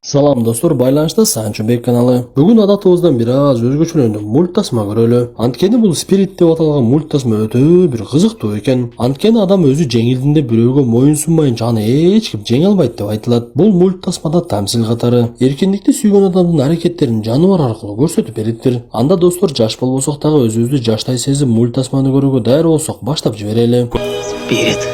Салам достор, байланышта Санчыбек каналы. Бүгүн адатыбыздан бир аз өзгөчөлөндөп мульт тасма көрөлү. Анткени бул Spirit деп аталган мульт тасма өтө бир кызыктуу экен. Анткени адам өзү жеңилдинде бирөөгө моюн сунбайынча аны эч ким жеңе албайт деп айтылат. Бул мульт тасмада тамсил катары эркиндикти сүйгөн адамдын аракеттерин жаныбар аркылуу көрсөтүп бериптир. Анда достор жаш болбосок дагы өзүбүздү жаштай сезип мульт тасманы көрүүгө даяр болсок баштап жиберели. Спирит,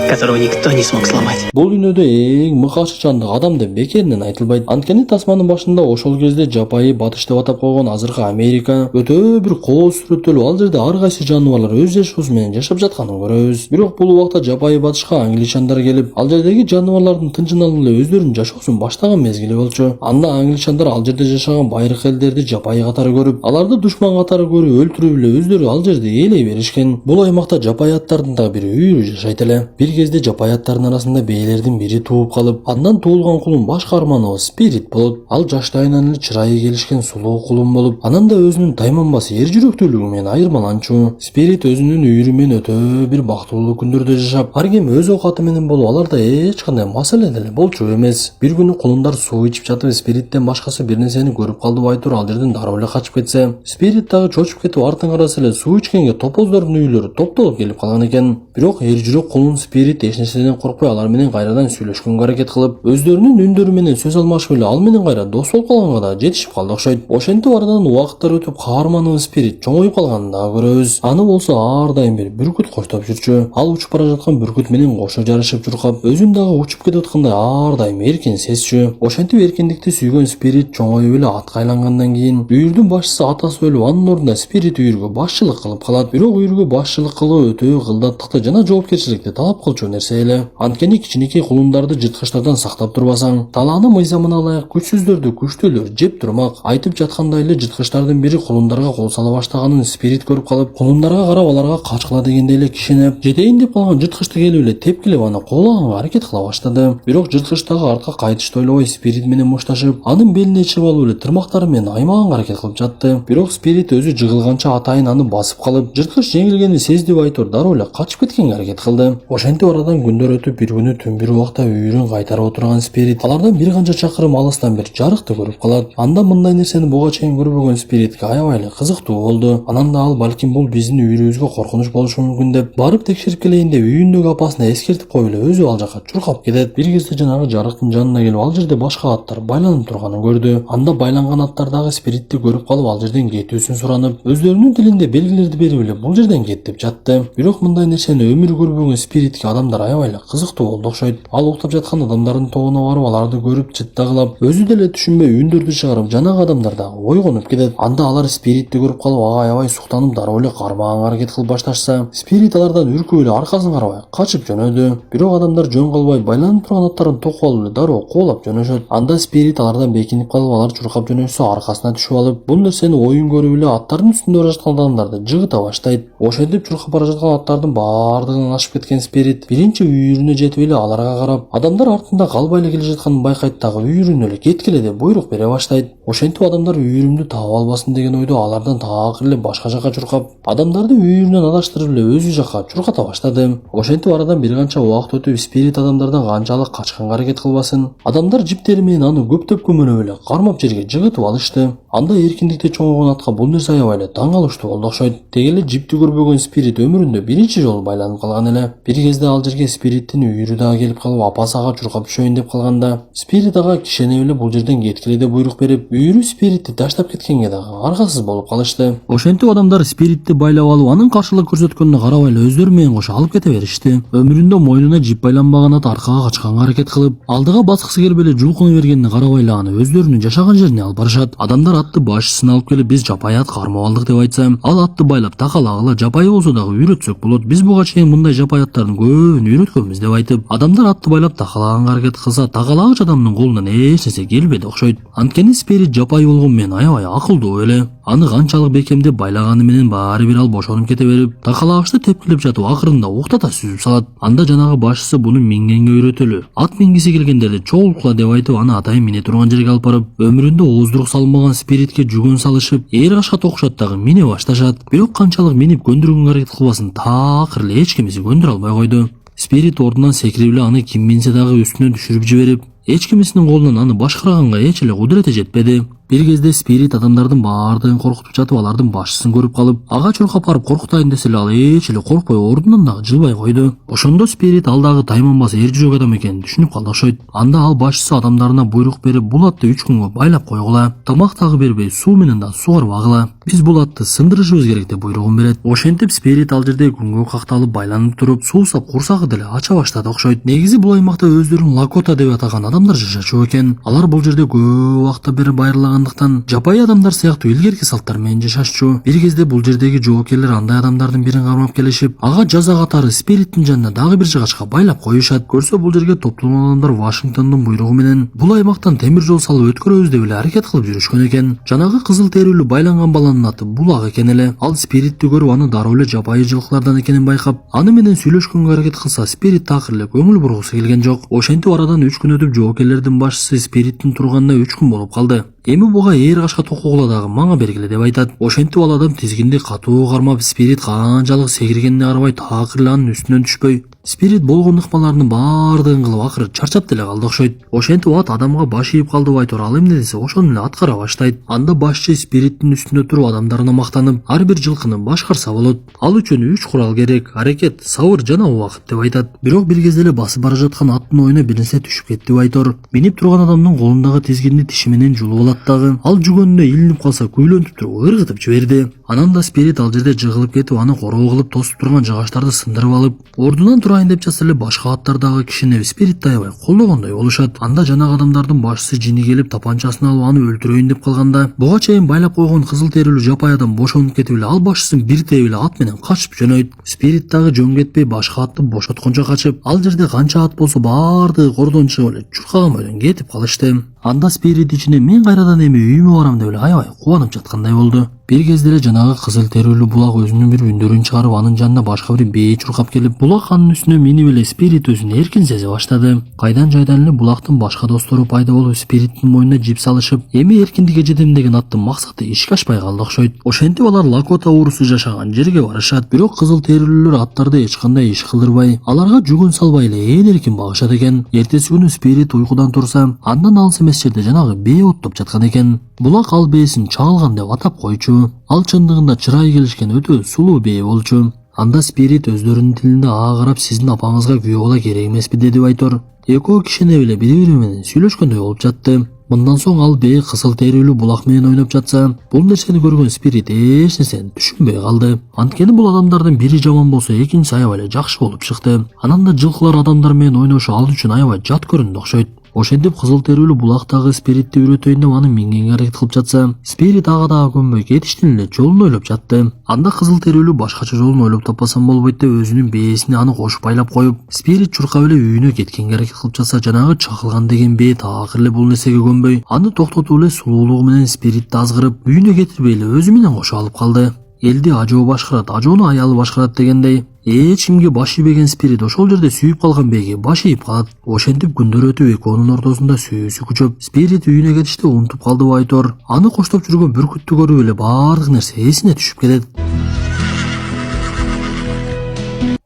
которого никто не смог сломать. Бул дүйнөдө эң мыкаачы жандык адам деп бекеринен айтылбайт. Анткени тасманын башында ошол кезде жапайы батыш деп атап койгон азыркы Америка өтө бир кооз сүрөттөлүп, ал жерде ар кайсы жаныбарлар өз жашоосу менен жашап жатканын көрөбүз. Бирок бул убакта жапайы батышка англичандар келип, ал жердеги жаныбарлардын тынчын алып эле өздөрүнүн жашоосун баштаган мезгили болчу. Анда англичандар ал жерде жашаган байыркы элдерди жапайы катары көрүп, аларды душман катары көрүп өлтүрүп эле өздөрү ал жерди ээлей беришкен. Бул аймакта жапайы аттардын да бир үйүрү жашайт эле. Бир кезде жапайы аттардын арасында бээлердин бири тууп калып, андан туулган кулун баш каарманы Спирит болот. Ал жаштайынан эле чырайы келишкен сулуу кулун болуп, анан да өзүнүн тайманбас эр жүрөктүүлүгү менен айырмаланчу. Спирит өзүнүн үйүрү менен өтө бир бактылуу күндөрдө жашап, ар ким өз оокаты менен болуп, аларда эч кандай маселе деле болчу эмес. Бир күнү кулундар суу ичип жатып, Спириттен башкасы бир нерсени көрүп калды байтур ал жерден дароо эле качып кетсе, Спирит дагы чочуп кетип артын караса эле суу ичкенге топоздордун үйлөрү топтолуп келип калган экен. Бирок эр жүрөк кулун Спирит эч нерседен коркпой алар менен кайрадан сүйлөшкөнгө аракет кылып, өздөрүнүн үндөр менен сөз алмашып эле ал менен кайра дос болуп калганга да жетишип калды окшойт. Ошентип арадан убакыттар өтүп, каарманыбыз Спирит чоңоюп калганын дагы көрөбүз. Аны болсо ар дайым бир бүркүт коштоп жүрчү. Ал учуп бара жаткан бүркүт менен кошо жарышып чуркап, өзүн дагы учуп кетип аткандай ар дайым эркин сезчү. Ошентип эркиндикти сүйгөн Спирит чоңоюп эле атка айлангандан кийин үйүрдүн башчысы атасы өлүп, анын ордуна Спирит үйүргө башчылык кылып калат. Бирок үйүргө башчылык кылуу өтө кылдаттыкты жана жоопкерчиликти талап кылчу нерсе эле. Анткени кичинекей кулундарды жырткычтардан сактап турбасаң, талааны мыйзамына ылайык күчсүздөрдү күчтүүлөр жеп турмак. Айтып жаткандай эле жырткычтардын бири кулундарга кол сала баштаганын Спирит көрүп калып, кулундарга карап аларга качкыла дегендей эле кишинеп, жетейин деп калган жырткычты келип эле тепкилеп аны куулаганга аракет кыла баштады. Бирок жырткыч дагы артка кайтышты ойлобой Спирит менен мушташып, анын белине чыгып алып эле тырмактары менен аймаганга аракет кылып жатты. Бирок Спирит өзү жыгылганча атайын аны басып калып, жырткыч жеңилгенин сезди байтур дароо эле качып кеткенге аракет кылды. Ошентип арадан күндөр өтүп, бир күнү түн бир убакта үйүрүн кайтарып отурган Спирит алардан бир канча чакырым алыстан бир жарыкты көрүп калат. Анда мындай нерсени буга чейин көрбөгөн Спиритке аябай эле кызыктуу болду. Анан да ал балким бул биздин үйүрүбүзгө коркунуч болушу мүмкүн деп барып текшерип келейин деп үйүндөгү апасына эскертип коюп эле өзү ал жака чуркап кетет. Бир кезде жанагы жарыктын жанына келип, ал жерде башка аттар байланып турганын көрдү. Анда байланган аттар дагы Спиритти көрүп калып, ал жерден кетүүсүн суранып, өздөрүнүн тилинде белгилерди берип эле бул жерден кет деп жатты. Бирок мындай нерсени өмүрү көрбөгөн Спиритке адамдар аябай эле кызыктуу болду окшойт. Ал уктап жаткан адамдардын тобуна барып, аларды көрүп чыттагылап, өзү деле түшүнбөй үндөрдү чыгарып, жанагы адамдар дагы ойгонуп кетет. Анда алар Спиритти көрүп калып, аябай суктанып, дароо эле кармаганга аракет кылып башташса, Спирит алардан үркүп эле аркасын карабай качып жөнөдү. Бирок адамдар жөн калбай, байланып турган аттарын токуп алып эле дароо куулап жөнөшөт. Анда Спирит алардан бекинип калып, алар чуркап жөнөшсө аркасына түшүп алып, бул нерсени оюн көрүп эле аттардын үстүндө бара жаткан адамдарды жыгыта баштайт. Ошентип чуркап бара жаткан аттардын баардыгынан ашып кеткен Спирит биринчи үйүрүнө жетип эле аларга карап, адамдар артында калбай эле келе жатканын байкайт дагы үйүрүнө эле кеткиле деп буйрук бере баштайт. Ошентип адамдар үйүрүмдү таап албасын деген ойдо алардан такыр эле башка жака чуркап, адамдарды үйүрүнөн адаштырып эле өзү жака чурката баштады. Ошентип арадан бир канча убакыт өтүп, Спирит адамдардан канчалык качканга аракет кылбасын, адамдар жиптери менен аны көптөп көмөлөп эле кармап жерге жыгытып алышты. Анда эркиндикте чоңойгон атка бул нерсе аябай эле таң калыштуу болду окшойт. Теги эле жипти көрбөгөн Спирит өмүрүндө биринчи жолу байланып калган эле. Бир кезде ал жерге Спириттин үйүрү дагы келип калып, апасы ага чуркап түшөйүн деп калганда, Спирит ага кишенеп эле бул жерден кеткиле деп буйрук берип, үйүрү Спиритти таштап кеткенге дагы аргасыз болуп калышты. Ошентип адамдар Спиритти байлап алып, анын каршылык көрсөткөнүнө карабай эле өздөрү менен кошо алып кете беришти. Өмүрүндө мойнуна жип байланбаган ат аркага качканга аракет кылып, алдыга баскысы келип эле жулкуна бергенине карабай эле аны өздөрүнүн жашаган жерине алып барышат. Адамдар атты башчысын алып келип, биз жапайы ат кармап алдык деп айтса, ал атты байлап такалагыла, жапайы болсо дагы үйрөтсөк болот. Биз буга чейин мындай жапайы аттардын көбүн үйрөткөнбүз деп айтып, адамдар атты байлап такалаганга аракет кылса, такалагыч адамдын колунан эч нерсе келбеди окшойт. Анткени Спирит жапайы болгону менен аябай акылдуу эле. Аны канчалык бекемдеп байлаганы менен баары бир ал бошонуп кете берип, такалагычты тепкилеп жатып акырында уктата сүзүп салат. Анда жанагы башчысы буну мингенге үйрөтөлү, ат мингиси келгендерди чогулткула деп айтып, аны атайын мине турган жерге алып барып, өмүрүндө ооздурук салынбаган Спиритке жүгөн салышып, ээр кашка токушат дагы мине башташат. Бирок канчалык минип көндүргөнгө аракет кылбасын, такыр эле эч кимиси көндүрө албай койду. Спирит ордунан секирип эле аны ким минсе дагы үстүнөн түшүрүп жиберип, эч кимисинин колунан аны башкарганга эч эле кудурети жетпеди. Бир кезде спирит адамдардын баардыгын коркутуп жатып, алардын башчысын көрүп калып, ага чуркап барып коркутайын десе эле ал эч эле коркпой ордунан дагы жылбай койду. Ошондо спирит ал дагы тайманбас эр жүрөк адам экенин түшүнүп калды окшойт. Анда ал башчысы адамдарына буйрук берип, бул атты 3 күнгө байлап койгула, тамак дагы бербей, суу менен да сугарбагыла. Биз бул атты сындырышыбыз керек деп буйругун берет. Ошентип спирит ал жерде күнгө какталып байланып туруп, суусап курсагы деле ача баштады окшойт. Негизи бул аймакта өздөрүн Лакота деп атаган адамдар жашачу экен. Алар бул жерде көп убакта бери байырлагандыктан жапайы адамдар сыяктуу илгерки салттар менен жашашчу. Бир кезде бул жердеги жоокерлер андай адамдардын бирин кармап келишип, ага жаза катары спириттин жанына дагы бир жыгачка байлап коюшат. Көрсө бул жерге топтолгон адамдар Вашингтондун буйругу менен бул аймактан темир жол салып өткөрөбүз деп эле аракет кылып жүрүшкөн экен. Жанагы кызыл терүүлүү байланган баланын аты Булак экен эле. Ал спиритти көрүп аны дароо эле жапайы жылкылардан экенин байкап, аны менен сүйлөшкөнгө аракет кылса, спирит такыр эле көңүл бургусу келген жок. Ошентип арадан 3 күн өтүп жоокерлердин башчысы спириттин турганына 3 күн болуп калды. Эми буга ээр кашка токугула дагы мага бергиле деп айтат. Ошентип ал адам тизгинди катуу кармап, спирит канчалык сегиргенине карабай такыр эле анын үстүнөн түшпөй, спирит болгон ыкмаларынын баардыгын кылып акыры чарчап деле калды окшойт. Ошентип ат адамга баш ийип калды байтур, ал эмне десе ошону эле аткара баштайт. Анда башчы спириттин үстүндө туруп адамдарына мактанып, ар бир жылкыны башкарса болот. Ал үчүн 3 курал керек: аракет, сабыр жана убакыт деп айтат. Бирок бир кезде эле басып бара жаткан аттын оюна бир нерсе түшүп кетти байтур. Минип турган адамдын колундагы тизгинди тиши менен жулуп алат дагы. Ал жүгөнүнө илинип калса, күйлөнтүп туруп ыргытып жиберди. Анан да спирит ал жерде жыгылып кетип, аны короо кылып тосуп турган жыгачтарды сындырып алып, ордунан турайын деп жатса эле башка аттар дагы кишини спиритти аябай колдогондой болушат. Анда жанагы адамдардын башчысы жини келип тапанчасын алып аны өлтүрөйүн деп калганда, буга чейин байлап койгон кызыл терүүлүү жапайы адам бошонуп кетип эле ал башчысын бир тээп эле ат менен качып жөнөйт. Спирит дагы жөн кетпей башка атты бошоткончо качып, ал жерде канча ат болсо баардыгы кордон чыгып эле чуркаган бойдон кетип калышты. Анда спирит ичине мен кайрадан эми үйүмө барам деп эле аябай кубанып жаткандай болду. Бир кезде эле жанагы кызыл терүүлүү булак өзүнүн бир үндөрүн чыгарып, анын жанына башка бир бээ чуркап келип, булак анын үстүнө минип эле спирит өзүн эркин сезе баштады. Кайдан жайдан эле булактын башка достору пайда болуп, спириттин мойнуна жип салышып, эми эркиндикке жетем деген аттын максаты ишке ашпай калды окшойт. Ошентип алар Лакота уурусу жашаган жерге барышат. Бирок кызыл терүүлүүлөр аттарды эч кандай иш кылдырбай, аларга жүгөн салбай эле эркин багышат экен. Эртеси күнү спирит уйкудан турса, андан алыс эмес жерде жанагы бээ оттоп жаткан экен. Булак ал бээсин чагылган деп атап койчу. Ал чындыгында чырайы келишкен өтө сулуу бээ болчу. Анда спирит өздөрүнүн тилинде ага карап, сиздин апаңызга күйөө бола керек эмеспи деди байтур. Экөө кишине эле бири-бири менен сүйлөшкөндөй болуп жатты. Мындан соң ал бээ кызыл терүүлүү булак менен ойноп жатса, бул нерсени көргөн спирит эч нерсени түшүнбөй калды. Анткени бул адамдардын бири жаман болсо, экинчиси аябай эле жакшы болуп чыкты. Анан да жылкылар адамдар менен ойношу ал үчүн аябай жат көрүндү окшойт. Ошентип кызыл терүүлүү булактагы спиритти үйрөтөйүн деп аны мингенге аракет кылып жатса, спирит ага дагы көнбөй кетиштин эле жолун ойлоп жатты. Анда кызыл терүүлүү башкача жолун ойлоп таппасам болбойт деп өзүнүн бээсине аны кошуп байлап коюп, спирит чуркап эле үйүнө кеткенге аракет кылып жатса, жанагы чагылган деген бээ такыр эле бул нерсеге көнбөй, аны токтотуп эле сулуулугу менен спиритти азгырып, үйүнө кетирбей эле өзү менен кошуп алып калды. Элди ажоо башкарат, ажоону аялы башкарат дегендей, эч кимге баш ийбеген спирит ошол жерде сүйүп калган бээге баш ийип калат. Ошентип күндөр өтүп, экөөнүн ортосунда сүйүүсү күчөп, спирит үйүнө кетишти унутуп калды байтур. Аны коштоп жүргөн бүркүттү көрүп эле баардык нерсе эсине түшүп кетет.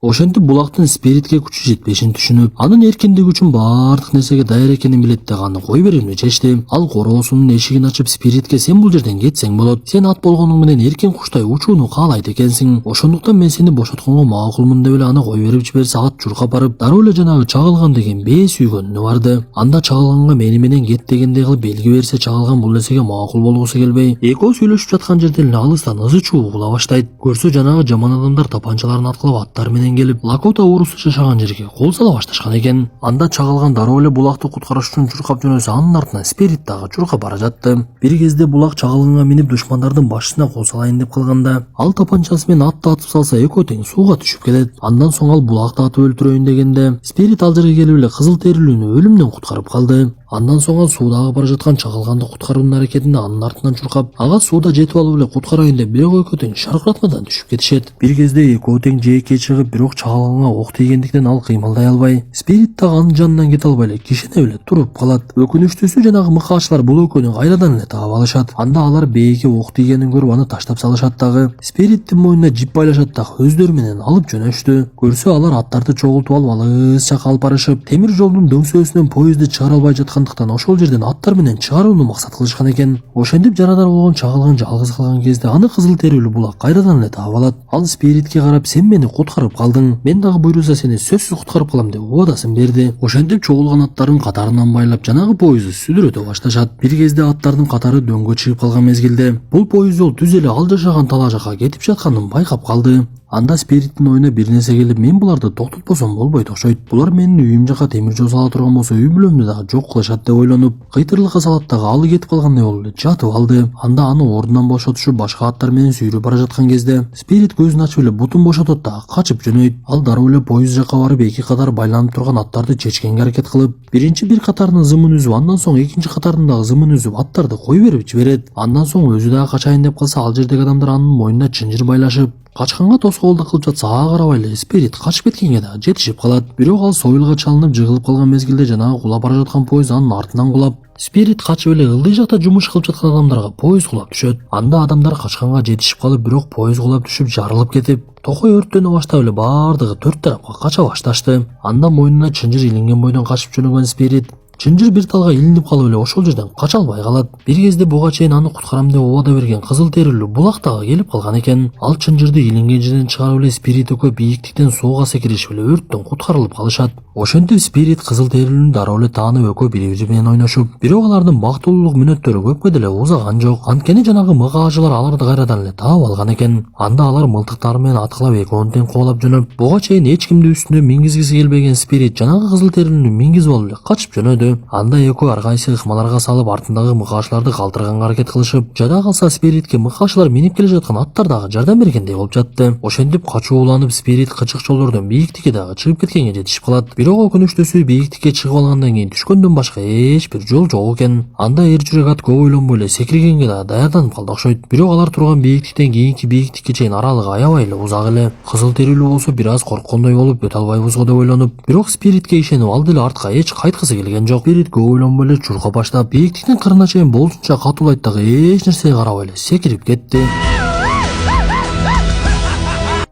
Ошентип булактын спиритке күчү жетпешин түшүнүп, анын эркиндиги үчүн баардык нерсеге даяр экенин билет да аны кой берүүнү чечти. Ал короосунун эшигин ачып спиритке, сен бул жерден кетсең болот. Сен ат болгонуң менен эркин куштай учууну каалайт экенсиң. Ошондуктан мен сени бошотконго макулмун деп эле аны кой берип жиберсе, ат чуркап барып, дароо эле жанагы чагылган деген бээ сүйгөнүнө барды. Анда чагылганга мени менен кет дегендей кылып белги берсе, чагылган бул нерсеге макул болгусу келбей, экөө сүйлөшүп жаткан жерден эле алыстан ызы чуу угула баштайт. Көрсө жанагы жаман адамдар тапанчаларын аткылап аттары менен келип, Лакота уурусу жашаган жерге кол сала башташкан экен. Анда чагылган дароо эле булакты куткарыш үчүн чуркап жөнөсө, анын артынан спирит дагы чуркап бара жатты. Бир кезде булак чагылганга минип душмандардын башчысына кол салайын деп калганда, ал тапанчасы менен атты атып салса, экөө тең сууга түшүп кетет. Андан соң ал булакты атып өлтүрөйүн дегенде, спирит ал жерге келип эле кызыл терүүлүүнү өлүмдөн куткарып калды. Андан соң ал суудагы бара жаткан чагылганды куткаруунун аракетинде анын артынан чуркап, ага сууда жетип алып эле куткарайын деп бирок экөө тең шаркыратмадан түшүп кетишет. Бир кезде экөө тең жээкке чыгып, бирок чагылганга ок тийгендиктен ал кыймылдай албай, спирит дагы анын жанынан кете албай эле кишине эле туруп калат. Өкүнүчтүүсү жанагы мыкаачылар бул экөөнү кайрадан эле таап алышат. Анда алар бээге ок тийгенин көрүп аны таштап салышат дагы, спириттин мойнуна жип байлашат дагы өздөрү менен алып жөнөштү. Көрсө алар аттарды чогултуп алып алыс жакка алып барышып, темир жолдун дөңсөөсүнөн поезди чыгара албай жаткан жаткандыктан ошол жерден аттар менен чыгарууну максат кылышкан экен. Ошентип жарадар болгон чагылган жалгыз калган кезде аны кызыл терилүү булак кайрадан эле таап алат. Ал Спиритке карап, сен мени куткарып калдың, мен дагы буйруса сени сөзсүз куткарып калам деп убадасын берди. Ошентип чогулган аттарын катарынан байлап жанагы поезду сүдүрөтө башташат. Бир кезде аттардын катары дөңгө чыгып калган мезгилде бул поезд жол түз эле ал жашаган талаа жака кетип жатканын байкап калды. Анда Спириттин оюна бир нерсе келип, мен буларды токтотпосом болбойт окшойт. Булар менин үйүм жака темир жол сала турган болсо, үй бүлөмдү дагы жок кылышат деп ойлонуп, кыйтырлыкка салат дагы алы кетип калгандай болуп эле жатып алды. Анда аны ордунан бошотушуп башка аттар менен сүйрөп бара жаткан кезде Спирит көзүн ачып эле бутун бошотот дагы качып жөнөйт. Ал дароо эле поезд жака барып эки катар байланып турган аттарды чечкенге аракет кылып, биринчи бир катарынын зымын үзүп, андан соң экинчи катарынын дагы зымын үзүп аттарды кой берип жиберет. Андан соң өзү дагы качайын деп калса, ал жердеги адамдар анын мойнуна чынжыр байлашып, качканга тоскоолдук кылып жатса, ага карабай эле Спирит качып кеткенге дагы жетишип калат. Бирок ал союлга чалынып жыгылып калган мезгилде жанагы кулап бара жаткан поезд анын артынан кулап, Спирит качып эле ылдый жакта жумуш кылып жаткан адамдарга поезд кулап түшөт. Анда адамдар качканга жетишип калып, бирок поезд кулап түшүп жарылып кетип, токой өрттөнө баштап эле баардыгы төрт тарапка кача башташты. Анда мойнуна чынжыр илинген бойдон качып жөнөгөн Спирит чынжыр бир талга илинип калып эле ошол жерден кача албай калат. Бир кезде буга чейин аны куткарам деп убада берген кызыл терилүү булак дагы келип калган экен. Ал чынжырды илинген жерден чыгарып эле Спирит экөө бийиктиктен сууга секиришип эле өрттөн куткарылып калышат. Ошентип Спирит кызыл терилүүнү дароо эле таанып экөө бири-бири менен ойношуп, бирок алардын бактылуулук мүнөттөрү көпкө деле узаган жок. Анткени жанагы мыгаажылар аларды кайрадан эле таап алган экен. Анда алар мылтыктары менен аткылап экөөнү тең кубалап жөнөп, буга чейин эч кимди үстүнө мингизгиси келбеген Спирит жанагы кызыл терилүүнү мингизип алып эле качып жөнөдү. Анда экөө ар кайсы ыкмаларга салып артындагы мыкаачыларды калтырганга аракет кылышып, жада калса Спиритке мыкаачылар минип келе жаткан аттар дагы жардам бергендей болуп жатты. Ошентип качуу уланып Спирит кычык жолдордон бийиктикке дагы чыгып кеткенге жетишип калат. Бирок өкүнүчтүүсү бийиктикке чыгып алгандан кийин түшкөндөн башка эч бир жол жок экен. Анда эр жүрөк ат көп ойлонбой эле секиргенге дагы даярданып калды окшойт. Бирок алар турган бийиктиктен кийинки бийиктикке чейин аралыгы аябай эле узак эле. Кызыл терилүү болсо бир аз корккондой болуп өтө албайбызго деп ойлонуп, бирок Спиритке ишенип ал деле артка эч кайткысы келген жок. Спирит көп ойлонбой эле чуркап баштап, бийиктиктин кырына чейин болушунча катуулайт дагы эч нерсеге карабай эле секирип кетти.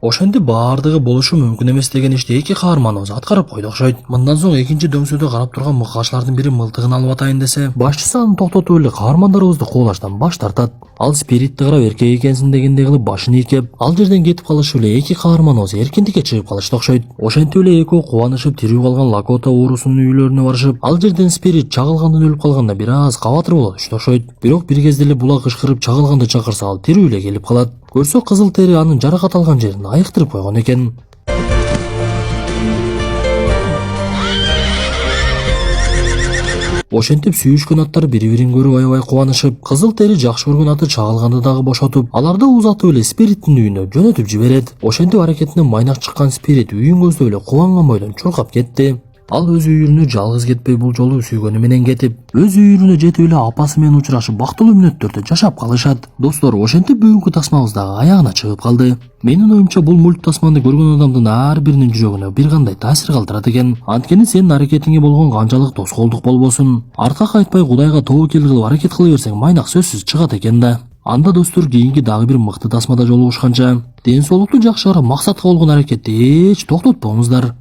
Ошентип баардыгы болушу мүмкүн эмес деген ишти эки каарманыбыз аткарып койду окшойт. Мындан соң экинчи дөңсөдө карап турган мыкаачылардын бири мылтыгын алып атайын десе, башчысы аны токтотуп эле каармандарыбызды кубулаштан баш тартат. Ал Спиритти карап эркек экенсиң дегендей кылып башын ийкеп, ал жерден кетип калышып эле эки каарманыбыз эркиндикке чыгып калышты окшойт. Ошентип эле экөө кубанышып тирүү калган Лакота уурусунун үйлөрүнө барышып, ал жерден Спирит чагылгандан өлүп калганда бир аз кабатыр боло түштү окшойт. Бирок бир кезде эле булак кычкырып чагылганды чакырса, ал тирүү эле келип калат. Көрсө кызыл тери анын жаракат алган жерин айыктырып койгон экен. Ошентип сүйүшкөн аттар бири-бирин көрүп аябай кубанышып, кызыл тери жакшы көргөн аты чагылганды дагы бошотуп, аларды узатып эле Спириттин үйүнө жөнөтүп жиберет. Ошентип аракетинен майнак чыккан Спирит үйүн көздөп эле кубанган бойдон чуркап кетти. Ал өз үйүрүнө жалгыз кетпей бул жолу сүйгөнү менен кетип, өз үйүрүнө жетип эле апасы менен учурашып бактылуу мүнөттөрдө жашап калышат. Достор, ошентип бүгүнкү тасмабыз дагы аягына чыгып калды. Менин оюмча бул мульт тасманы көргөн адамдын ар биринин жүрөгүнө бир кандай таасир калтырат экен. Анткени сенин аракетиңе болгон канчалык тоскоолдук болбосун, артка кайтпай Кудайга тобокел кылып аракет кыла берсең, майнак сөзсүз чыгат экен да. Анда достор, кийинки дагы бир мыкты тасмада жолугушканча, ден соолукту жакшы карап максатка болгон аракетти эч токтотпоңуздар.